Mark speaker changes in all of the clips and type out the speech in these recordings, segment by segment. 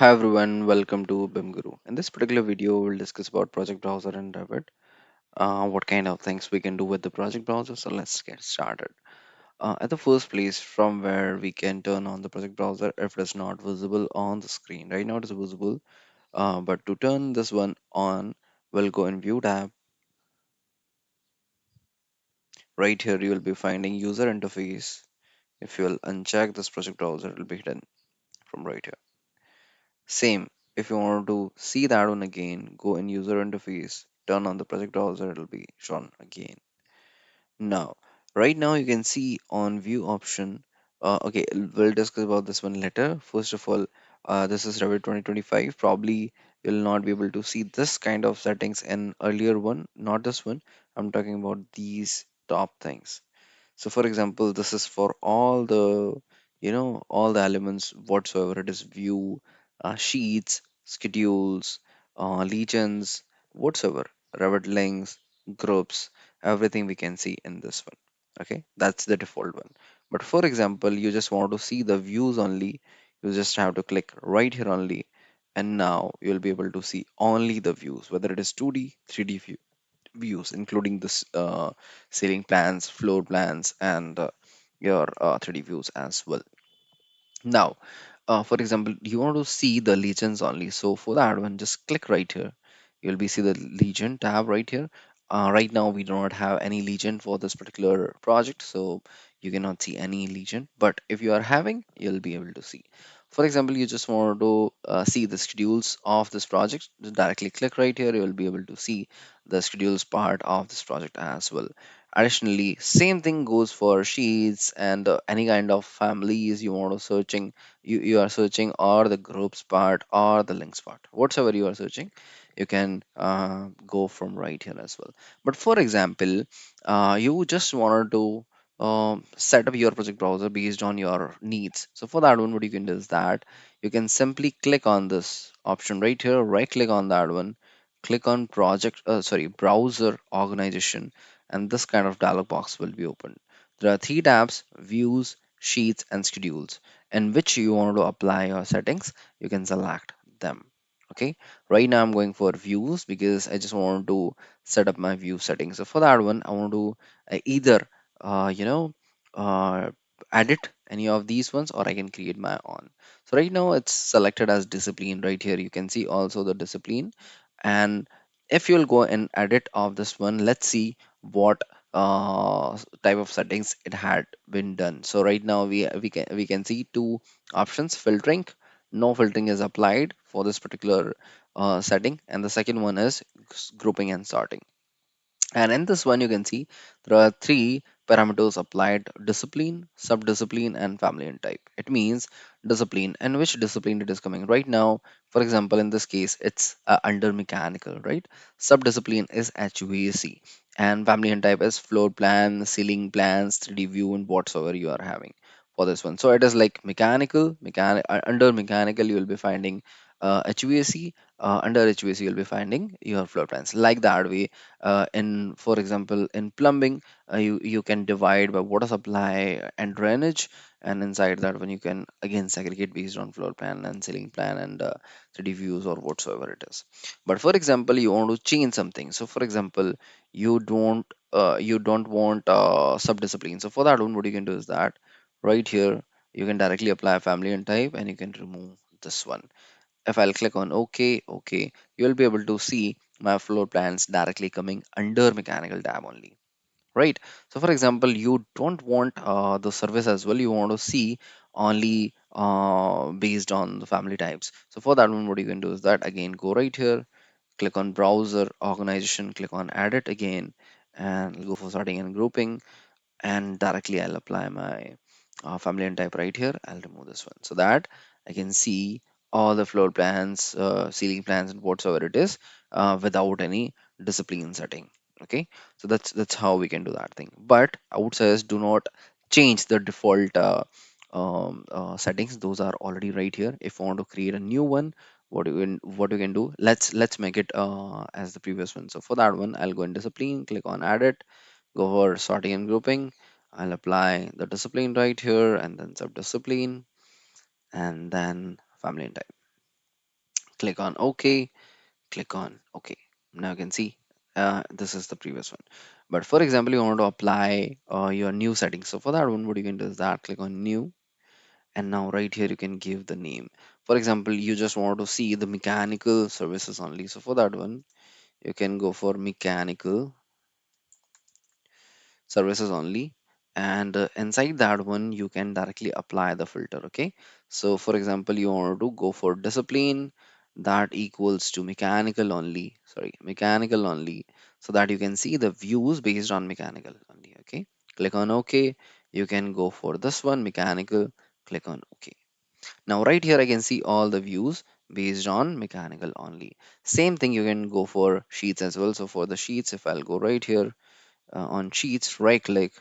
Speaker 1: Hi everyone, welcome to BIM Guru. In this particular video, we'll discuss about project browser and Revit. What kind of things we can do with the project browser. So let's get started. At the first place, from where we can turn on the project browser if it is not visible on the screen. Right now it is visible, but to turn this one on, we'll go in View tab. Right here, you will be finding User Interface. If you will uncheck this project browser, it will be hidden from right here. Same, if you want to see that one again, go in user interface, turn on the project browser, it'll be shown again. Now, right now you can see on view option. Okay, we'll discuss about this one later. First of all, this is Revit 2025. Probably you'll not be able to see this kind of settings in earlier one, not this one. I'm talking about these top things. So for example, this is for all all the elements whatsoever. It is view, sheets, schedules, legions, whatsoever, Revit links, groups, everything we can see in this one. Okay, that's the default one. But for example, you just want to see the views only. You just have to click right here only, and now you'll be able to see only the views, whether it is 2D, 3D views, including this ceiling plans, floor plans, and your 3D views as well. Now, for example, you want to see the legends only. So for that one, just click right here. You'll be see the legend tab right here. Right now, we do not have any legend for this particular project, so you cannot see any legend. But if you are having, you'll be able to see. For example, you just want to see the schedules of this project. Just directly click right here. You will be able to see the schedules part of this project as well. Additionally, same thing goes for sheets and any kind of families you want to searching you are searching, or the groups part or the links part, whatever you are searching, you can go from right here as well. But for example, you just wanted to set up your project browser based on your needs. So for that one, what you can do is that you can simply click on this option right here, right click on that one, click on browser organization, and this kind of dialog box will be opened. There are three tabs: views, sheets, and schedules, in which you want to apply your settings. You can select them. Okay, right now I'm going for views because I just want to set up my view settings. So for that one, I want to either uh, you know uh, edit any of these ones, or I can create my own. So right now it's selected as discipline. Right here you can see also the discipline. And if you'll go and edit of this one, let's see what type of settings it had been done. So right now we can see two options: filtering, no filtering is applied for this particular setting, and the second one is grouping and sorting. And in this one, you can see there are three parameters applied: discipline, sub-discipline, and family and type. It means discipline, and which discipline it is coming. Right now, for example, in this case, it's under mechanical, right? Sub-discipline is HVAC, and family and type is floor plan, ceiling plans, 3D view, and whatsoever you are having for this one. So it is like under mechanical, you will be finding HVAC. Under HVAC, you'll be finding your floor plans. Like that way, in for example in plumbing, you can divide by water supply and drainage, and inside that one you can again segregate based on floor plan and ceiling plan and 3D views or whatsoever it is. But for example, you want to change something. So for example, you don't want sub discipline. So for that one, what you can do is that right here you can directly apply family and type, and you can remove this one. If I'll click on OK, you'll be able to see my floor plans directly coming under mechanical tab only. Right. So for example, you don't want the service as well. You want to see only based on the family types. So for that one, what you can do is that again, go right here, click on browser organization, click on edit again, and go for sorting and grouping, and directly I'll apply my family and type right here. I'll remove this one so that I can see all the floor plans, ceiling plans, and whatsoever it is without any discipline setting. Okay, so that's how we can do that thing. But I would suggest do not change the default settings. Those are already right here. If you want to create a new one, what you can do? Let's make it as the previous one. So for that one, I'll go in discipline, click on edit, go for sorting and grouping. I'll apply the discipline right here, and then sub discipline, and then family and type. Click on OK, click on OK. Now you can see this is the previous one. But for example, you want to apply your new settings. So for that one, what you can do is that click on new, and now right here you can give the name. For example, you just want to see the mechanical services only. So for that one, you can go for mechanical services only, and inside that one you can directly apply the filter. Okay, so for example, you want to go for discipline, that equals to mechanical only, sorry, mechanical only, so that you can see the views based on mechanical only. Okay, click on OK. You can go for this one, mechanical, click on OK. Now right here I can see all the views based on mechanical only. Same thing you can go for sheets as well. So for the sheets, if I'll go right here on sheets, right click,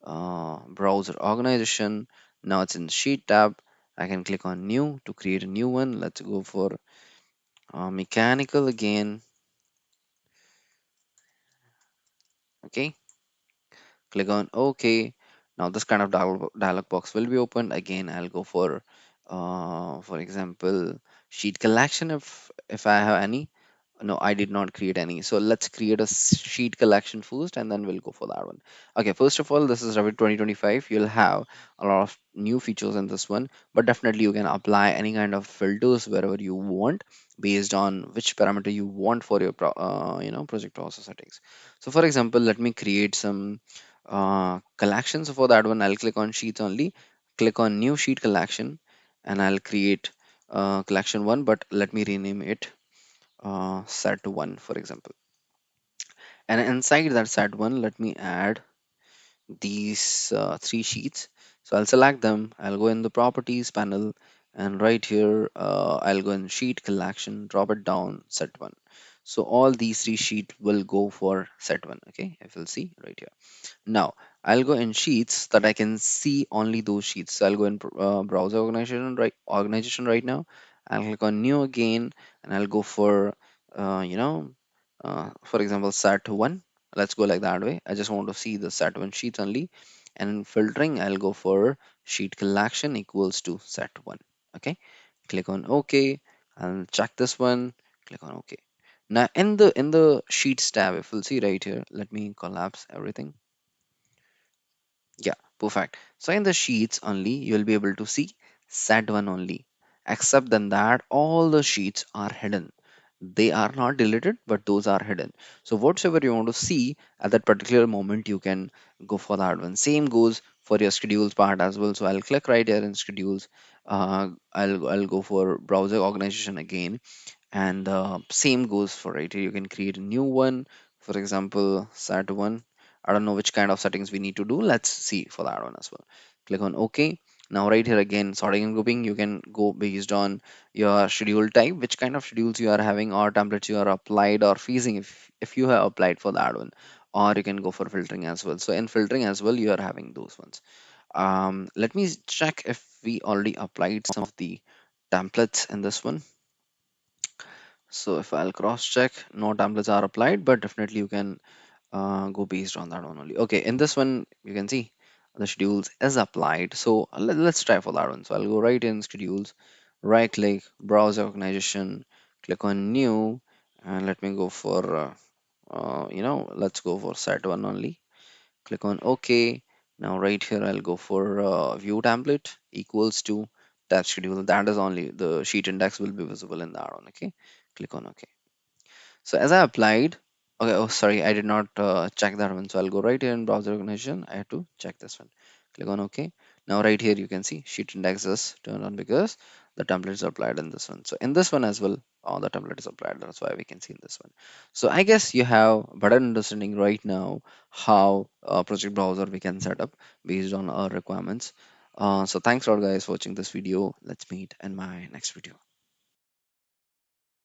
Speaker 1: browser organization. Now it's in sheet tab. I can click on new to create a new one. Let's go for mechanical again. Okay, click on OK. Now this kind of dialog box will be opened. Again, I'll go for example, sheet collection if I have any. No, I did not create any. So let's create a sheet collection first, and then we'll go for that one. Okay, first of all, this is Revit 2025. You'll have a lot of new features in this one, but definitely you can apply any kind of filters wherever you want based on which parameter you want for your project process settings. So for example, let me create some collection. So for that one, I'll click on sheets only, click on new sheet collection, and I'll create collection one, but let me rename it set one, for example. And inside that set one, let me add these three sheets. So I'll select them. I'll go in the properties panel, and right here, I'll go in sheet collection, drop it down, set one. So all these three sheets will go for set one. Okay, if you'll see right here. Now I'll go in sheets that I can see only those sheets. So I'll go in browser organization right now. I'll click on new again, and I'll go for for example, set one. Let's go like that way. I just want to see the set one sheets only. And in filtering, I'll go for sheet collection equals to set one. Okay, click on OK. I'll check this one. Click on OK. Now in the sheets tab, if you'll see right here, let me collapse everything. Yeah, perfect. So in the sheets only, you'll be able to see set one only. Except than that, all the sheets are hidden. They are not deleted, but those are hidden. So whatsoever you want to see at that particular moment, you can go for that one. Same goes for your schedules part as well. So I'll click right here in schedules. I'll go for browser organization again, and same goes for right here. You can create a new one, for example, set one. I don't know which kind of settings we need to do. Let's see for that one as well. Click on OK. Now right here again, sorting and grouping, you can go based on your schedule type, which kind of schedules you are having, or templates you are applied or freezing if you have applied for that one. Or you can go for filtering as well. So in filtering as well, you are having those ones. Let me check if we already applied some of the templates in this one. So if I'll cross check, no templates are applied, but definitely you can go based on that one only. Okay, in this one, you can see the schedules is applied. So let's try for that one. So I'll go right in schedules, right click, browse organization, click on new, and let me go for, let's go for set one only. Click on OK. Now right here, I'll go for view template equals to that schedule. That is only the sheet index will be visible in that one. Okay, click on OK. So as I applied, okay, oh sorry, I did not check that one. So I'll go right here in browser organization. I have to check this one. Click on OK. Now right here you can see sheet index is turned on because the template is applied in this one. So in this one as well, the template is applied. That's why we can see in this one. So I guess you have better understanding right now how project browser we can set up based on our requirements. So thanks a lot guys for watching this video. Let's meet in my next video.